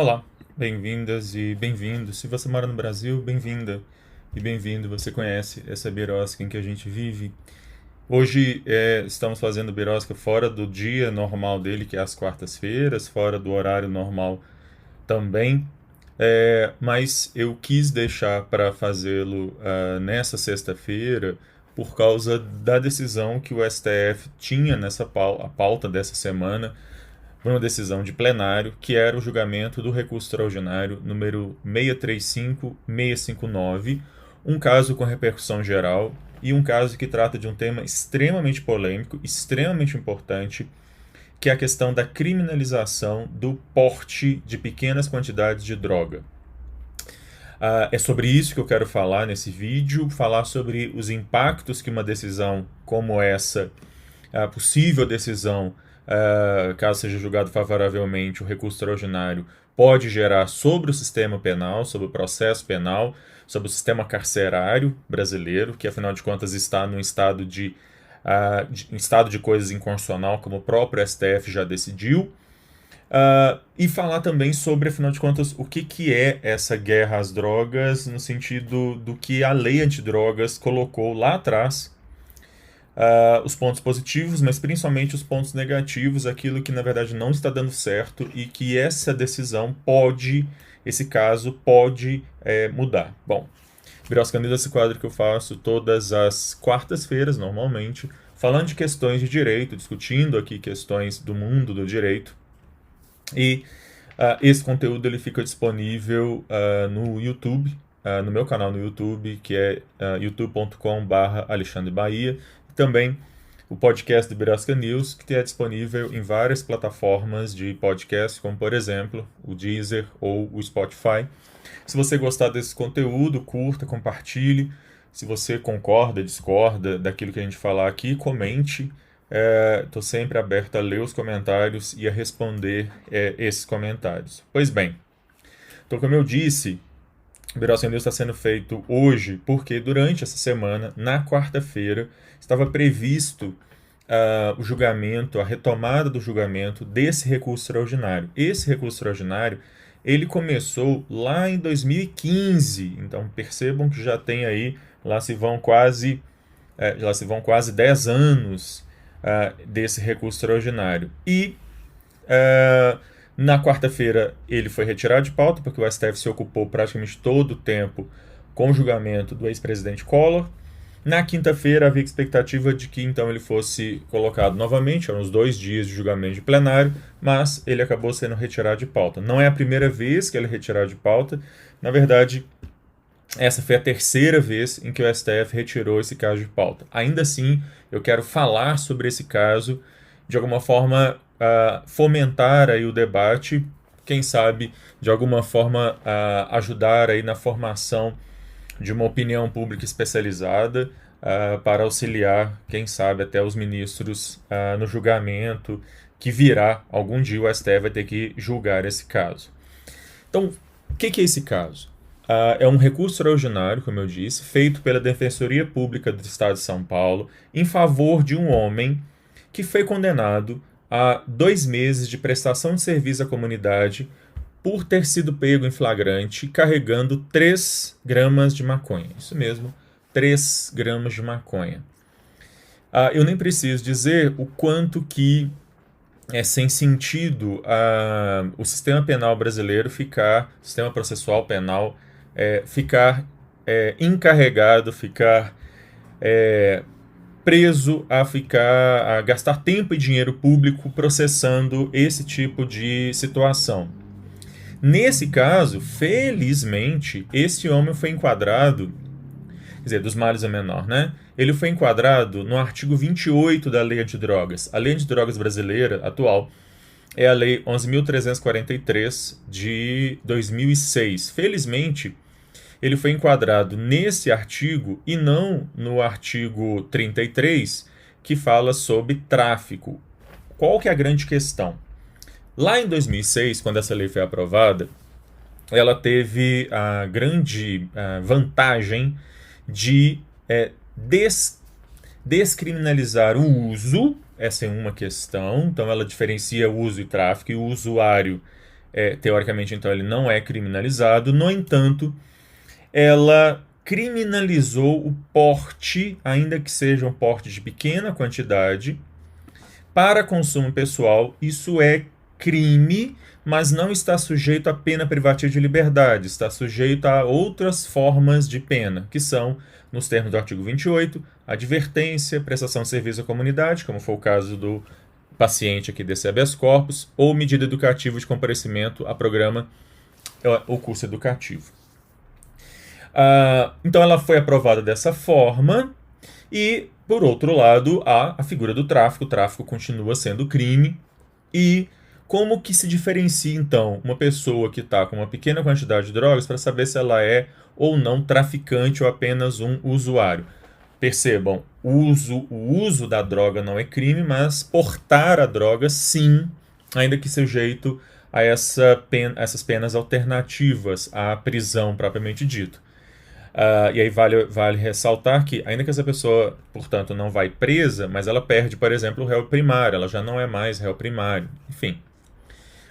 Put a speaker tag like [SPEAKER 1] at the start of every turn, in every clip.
[SPEAKER 1] Olá, bem-vindas e bem-vindos. Se você mora no Brasil, bem-vinda e bem-vindo. Você conhece essa birosca em que a gente vive. Hoje estamos fazendo birosca fora do dia normal dele, que é às quartas-feiras, fora do horário normal também. Mas eu quis deixar para fazê-lo nessa sexta-feira por causa da decisão que o STF tinha nessa a pauta dessa semana, uma decisão de plenário, que era o julgamento do recurso extraordinário número 635659, um caso com repercussão geral e um caso que trata de um tema extremamente polêmico, extremamente importante, que é a questão da criminalização do porte de pequenas quantidades de droga. É sobre isso que eu quero falar nesse vídeo, falar sobre os impactos que uma decisão como essa, a possível decisão, caso seja julgado favoravelmente o recurso extraordinário, pode gerar sobre o sistema penal, sobre o processo penal, sobre o sistema carcerário brasileiro, que afinal de contas está num estado em estado de coisas inconstitucional, como o próprio STF já decidiu. E falar também sobre, afinal de contas, o que é essa guerra às drogas, no sentido do que a lei antidrogas colocou lá atrás, os pontos positivos, mas principalmente os pontos negativos, aquilo que na verdade não está dando certo e que essa decisão pode, esse caso pode mudar. Bom, Birosca News é esse quadro que eu faço todas as quartas-feiras, normalmente, falando de questões de direito, discutindo aqui questões do mundo do direito. E esse conteúdo ele fica disponível no YouTube, no meu canal no YouTube, que é youtube.com/Alexandre Bahia. E também o podcast do Birosca News, que é disponível em várias plataformas de podcast, como por exemplo o Deezer ou o Spotify. Se você gostar desse conteúdo, curta, compartilhe. Se você concorda, discorda daquilo que a gente falar aqui, comente. Estou sempre aberto a ler os comentários e a responder esses comentários. Pois bem, então como eu disse, o Birosca News está sendo feito hoje porque durante essa semana, na quarta-feira, estava previsto o julgamento, a retomada do julgamento desse recurso extraordinário. Esse recurso extraordinário, ele começou lá em 2015, então percebam que já tem aí, lá se vão quase 10 anos desse recurso extraordinário. E na quarta-feira ele foi retirado de pauta, porque o STF se ocupou praticamente todo o tempo com o julgamento do ex-presidente Collor. Na quinta-feira havia expectativa de que então ele fosse colocado novamente, eram os 2 dias de julgamento de plenário, mas ele acabou sendo retirado de pauta. Não é a primeira vez que ele é retirado de pauta, na verdade, essa foi a terceira vez em que o STF retirou esse caso de pauta. Ainda assim, eu quero falar sobre esse caso, de alguma forma fomentar aí o debate, quem sabe de alguma forma ajudar aí na formação de uma opinião pública especializada para auxiliar, quem sabe, até os ministros no julgamento que virá. Algum dia o STF vai ter que julgar esse caso. Então, o que é esse caso? É um recurso extraordinário, como eu disse, feito pela Defensoria Pública do Estado de São Paulo em favor de um homem que foi condenado a 2 meses de prestação de serviço à comunidade por ter sido pego em flagrante carregando 3 gramas de maconha. Isso mesmo, 3 gramas de maconha. Eu nem preciso dizer o quanto que é sem sentido o sistema penal brasileiro ficar, sistema processual penal, ficar encarregado, ficar preso a gastar tempo e dinheiro público processando esse tipo de situação. Nesse caso, felizmente, esse homem foi enquadrado, quer dizer, dos males é menor, né? Ele foi enquadrado no artigo 28 da Lei Antidrogas. A Lei Antidrogas brasileira atual é a Lei 11.343 de 2006. Felizmente, ele foi enquadrado nesse artigo e não no artigo 33, que fala sobre tráfico. Qual que é a grande questão? Lá em 2006, quando essa lei foi aprovada, ela teve a grande vantagem de descriminalizar o uso. Essa é uma questão. Então ela diferencia o uso e tráfico, e o usuário teoricamente, então, ele não é criminalizado. No entanto, ela criminalizou o porte, ainda que seja um porte de pequena quantidade, para consumo pessoal. Isso é crime, mas não está sujeito à pena privativa de liberdade, está sujeito a outras formas de pena, que são, nos termos do artigo 28, advertência, prestação de serviço à comunidade, como foi o caso do paciente aqui desse habeas corpus, ou medida educativa de comparecimento a programa ou curso educativo. Então ela foi aprovada dessa forma e, por outro lado, há a figura do tráfico. O tráfico continua sendo crime. E como que se diferencia, então, uma pessoa que está com uma pequena quantidade de drogas para saber se ela é ou não traficante ou apenas um usuário? Percebam, o uso da droga não é crime, mas portar a droga, sim, ainda que sujeito a essas penas alternativas à prisão propriamente dito. E aí vale ressaltar que, ainda que essa pessoa, portanto, não vai presa, mas ela perde, por exemplo, o réu primário, ela já não é mais réu primário. Enfim,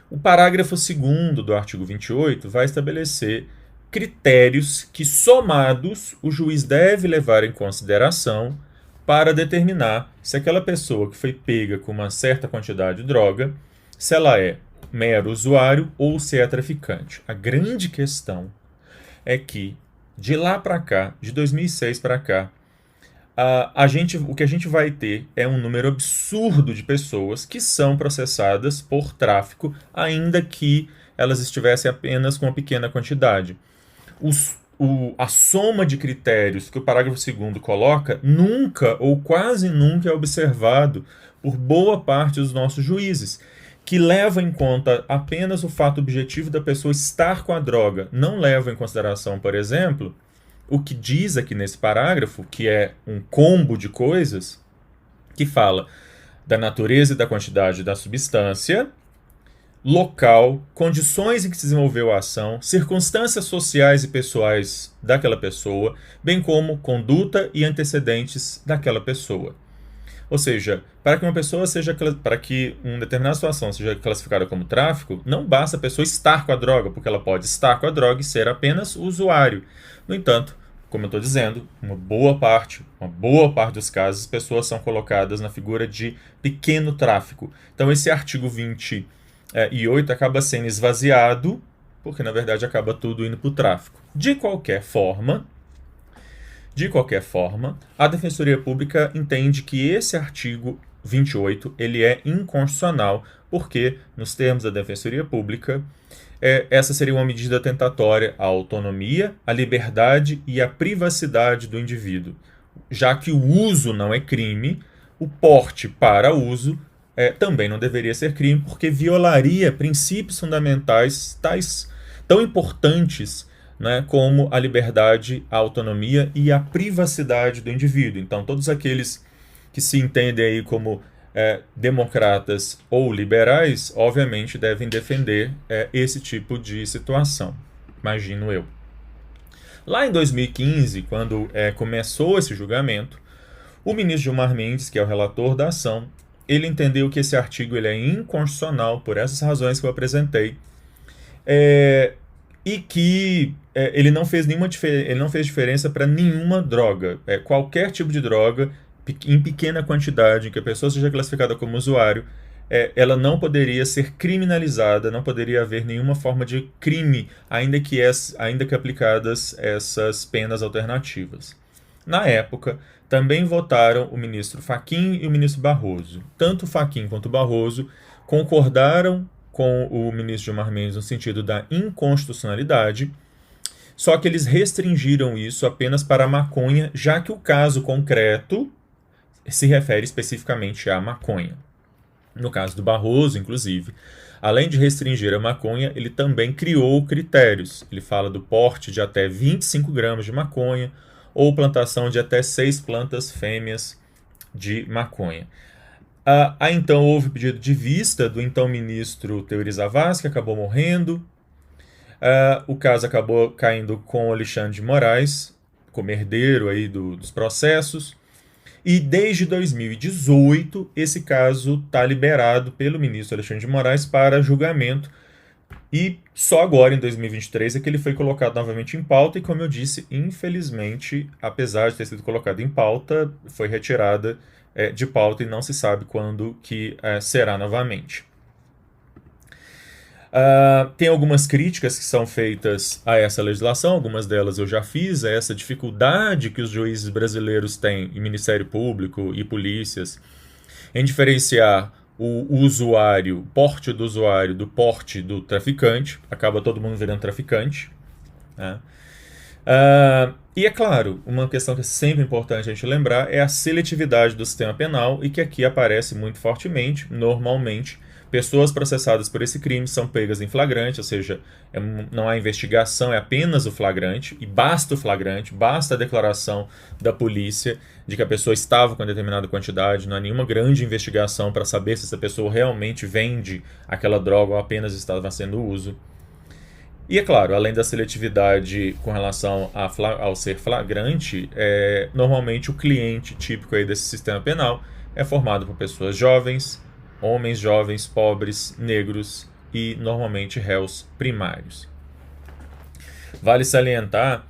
[SPEAKER 1] o parágrafo 2º do artigo 28 vai estabelecer critérios que, somados, o juiz deve levar em consideração para determinar se aquela pessoa que foi pega com uma certa quantidade de droga, se ela é mero usuário ou se é traficante. A grande questão é que, de lá para cá, de 2006 para cá, o que a gente vai ter é um número absurdo de pessoas que são processadas por tráfico, ainda que elas estivessem apenas com uma pequena quantidade. A soma de critérios que o parágrafo 2º coloca nunca ou quase nunca é observado por boa parte dos nossos juízes, que levam em conta apenas o fato objetivo da pessoa estar com a droga, não levam em consideração, por exemplo, o que diz aqui nesse parágrafo, que é um combo de coisas, que fala da natureza e da quantidade da substância, local, condições em que se desenvolveu a ação, circunstâncias sociais e pessoais daquela pessoa, bem como conduta e antecedentes daquela pessoa. Ou seja, para que uma determinada situação seja classificada como tráfico, não basta a pessoa estar com a droga, porque ela pode estar com a droga e ser apenas usuário. No entanto, como eu estou dizendo, uma boa parte dos casos, as pessoas são colocadas na figura de pequeno tráfico. Então esse artigo 28 acaba sendo esvaziado, porque na verdade acaba tudo indo para o tráfico. De qualquer forma, a Defensoria Pública entende que esse artigo 28 ele é inconstitucional, porque, nos termos da Defensoria Pública, essa seria uma medida tentatória à autonomia, à liberdade e à privacidade do indivíduo. Já que o uso não é crime, o porte para uso também não deveria ser crime, porque violaria princípios fundamentais tão importantes, né, como a liberdade, a autonomia e a privacidade do indivíduo. Então, todos aqueles que se entendem aí como democratas ou liberais, obviamente devem defender esse tipo de situação, imagino eu. Lá em 2015, quando começou esse julgamento, o ministro Gilmar Mendes, que é o relator da ação, ele entendeu que esse artigo ele é inconstitucional por essas razões que eu apresentei, e que ele não fez diferença para nenhuma droga. Qualquer tipo de droga, em pequena quantidade, em que a pessoa seja classificada como usuário, ela não poderia ser criminalizada, não poderia haver nenhuma forma de crime, ainda que aplicadas essas penas alternativas. Na época, também votaram o ministro Fachin e o ministro Barroso. Tanto Fachin quanto Barroso concordaram com o ministro Gilmar Mendes no sentido da inconstitucionalidade, só que eles restringiram isso apenas para a maconha, já que o caso concreto se refere especificamente à maconha. No caso do Barroso, inclusive, além de restringir a maconha, ele também criou critérios. Ele fala do porte de até 25 gramas de maconha ou plantação de até 6 plantas fêmeas de maconha. Então houve pedido de vista do então ministro Teori Zavascki, que acabou morrendo. O caso acabou caindo com o Alexandre de Moraes, como herdeiro aí dos processos. E desde 2018, esse caso está liberado pelo ministro Alexandre de Moraes para julgamento, E só agora, em 2023, é que ele foi colocado novamente em pauta e, como eu disse, infelizmente, apesar de ter sido colocado em pauta, foi retirada de pauta e não se sabe quando que será novamente. Tem algumas críticas que são feitas a essa legislação, algumas delas eu já fiz, essa dificuldade que os juízes brasileiros têm, e Ministério Público e polícias, em diferenciar o usuário, porte do usuário do porte do traficante, acaba todo mundo virando traficante. Né? E é claro, uma questão que é sempre importante a gente lembrar é a seletividade do sistema penal e que aqui aparece muito fortemente, normalmente, pessoas processadas por esse crime são pegas em flagrante, ou seja, não há investigação, é apenas o flagrante, e basta o flagrante, basta a declaração da polícia de que a pessoa estava com determinada quantidade, não há nenhuma grande investigação para saber se essa pessoa realmente vende aquela droga ou apenas estava sendo uso. E é claro, além da seletividade com relação ao ser flagrante, normalmente o cliente típico aí desse sistema penal é formado por pessoas jovens, homens jovens, pobres, negros e normalmente réus primários. Vale salientar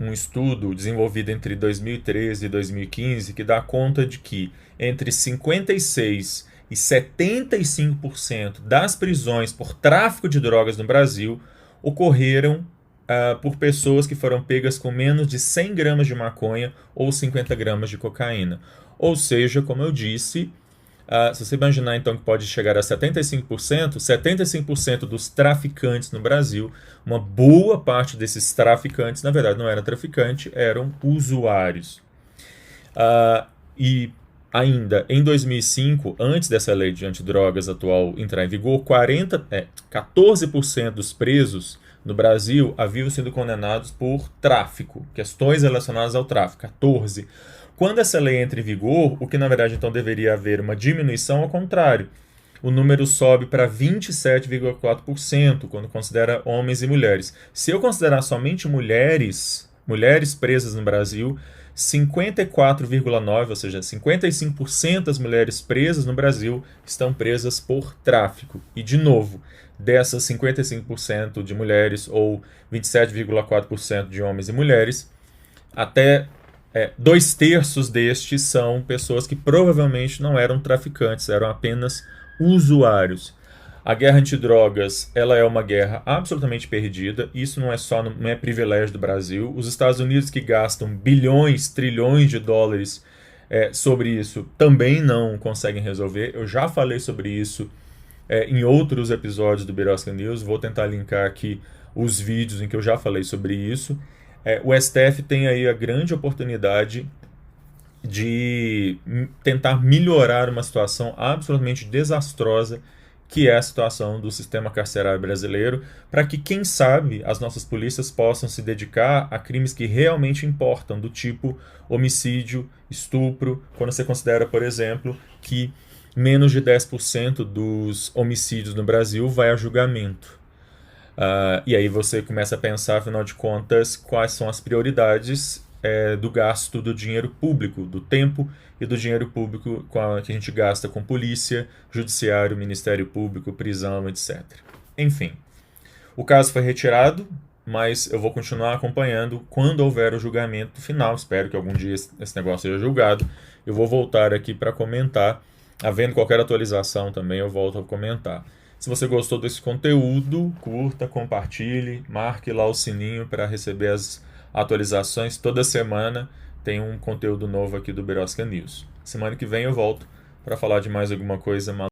[SPEAKER 1] um estudo desenvolvido entre 2013 e 2015 que dá conta de que entre 56% e 75% das prisões por tráfico de drogas no Brasil ocorreram por pessoas que foram pegas com menos de 100 gramas de maconha ou 50 gramas de cocaína. Ou seja, como eu disse, se você imaginar então que pode chegar a 75% dos traficantes no Brasil, uma boa parte desses traficantes, na verdade, não eram traficantes, eram usuários. E ainda em 2005, antes dessa lei de antidrogas atual entrar em vigor, 14% dos presos no Brasil haviam sido condenados por tráfico, questões relacionadas ao tráfico, 14%. Quando essa lei entra em vigor, o que na verdade então deveria haver uma diminuição, ao contrário. O número sobe para 27,4% quando considera homens e mulheres. Se eu considerar somente mulheres presas no Brasil, 54,9%, ou seja, 55% das mulheres presas no Brasil estão presas por tráfico. E, de novo, dessas 55% de mulheres ou 27,4% de homens e mulheres, até 2/3 destes são pessoas que provavelmente não eram traficantes, eram apenas usuários. A guerra antidrogas, ela é uma guerra absolutamente perdida. Isso não é privilégio do Brasil. Os Estados Unidos, que gastam bilhões, trilhões de dólares sobre isso, também não conseguem resolver. Eu já falei sobre isso em outros episódios do Birosca News. Vou tentar linkar aqui os vídeos em que eu já falei sobre isso. O STF tem aí a grande oportunidade de tentar melhorar uma situação absolutamente desastrosa que é a situação do sistema carcerário brasileiro, para que, quem sabe, as nossas polícias possam se dedicar a crimes que realmente importam, do tipo homicídio, estupro, quando você considera, por exemplo, que menos de 10% dos homicídios no Brasil vai a julgamento. E aí você começa a pensar, afinal de contas, quais são as prioridades do gasto do dinheiro público, do tempo e do dinheiro público que a gente gasta com polícia, judiciário, Ministério Público, prisão, etc. Enfim, o caso foi retirado, mas eu vou continuar acompanhando quando houver o julgamento final. Espero que algum dia esse negócio seja julgado. Eu vou voltar aqui para comentar. Havendo qualquer atualização também, eu volto a comentar. Se você gostou desse conteúdo, curta, compartilhe, marque lá o sininho para receber as atualizações. Toda semana tem um conteúdo novo aqui do Birosca News. Semana que vem eu volto para falar de mais alguma coisa